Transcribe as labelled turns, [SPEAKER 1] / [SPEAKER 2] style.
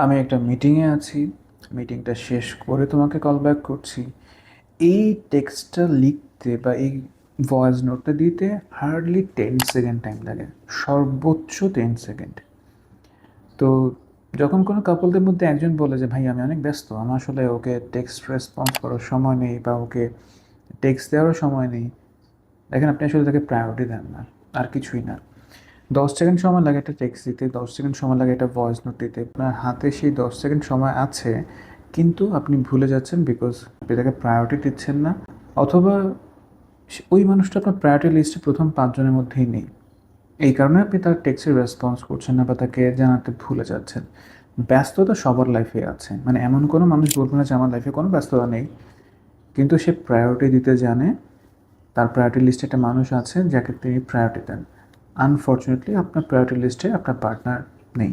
[SPEAKER 1] আমি একটা মিটিংয়ে আছি, মিটিংটা শেষ করে তোমাকে কল ব্যাক করছি। এই টেক্সটটা লিখতে বা এই ভয়েস নোটটা দিতে হার্ডলি 10 সেকেন্ড টাইম লাগে, সর্বোচ্চ 10 সেকেন্ড। তো যখন কোনো কাপলদের মধ্যে একজন বলে যে ভাই আমি অনেক ব্যস্ত, আমার আসলে ওকে টেক্সট রেসপন্স করার সময় নেই বা ওকে টেক্সট দেওয়ারও সময় নেই, দেখেন আপনি আসলে তাকে প্রায়োরিটি দেন না, আর কিছুই না। 10 সেকেন্ড সময় লাগে একটা টেক্সট দিতে, 10 সেকেন্ড সময় লাগে একটা ভয়েস নোট দিতে, আপনার হাতে সেই 10 সেকেন্ড সময় আছে, কিন্তু আপনি ভুলে যাচ্ছেন বিকজ আপনি তাকে প্রায়োরিটি দিচ্ছেন না, অথবা ওই মানুষটা আপনার প্রায়োরিটি লিস্টে প্রথম 5 জনের মধ্যেই নেই। এই কারণে আপনি তার টেক্সটের রেসপন্স করছেন না বা তাকে জানাতে ভুলে যাচ্ছেন। ব্যস্ততা সবার লাইফে আছে, মানে এমন কোনো মানুষ বলবে না যে আমার লাইফে কোনো ব্যস্ততা নেই, কিন্তু সে প্রায়োরিটি দিতে জানে। তার প্রায়োরিটি লিস্টে একটা মানুষ আছে যাকে তিনি প্রায়োরিটি দেন। আনফর্চুনেটলি আপনার প্রায়োরিটি লিস্টে আপনার পার্টনার নেই।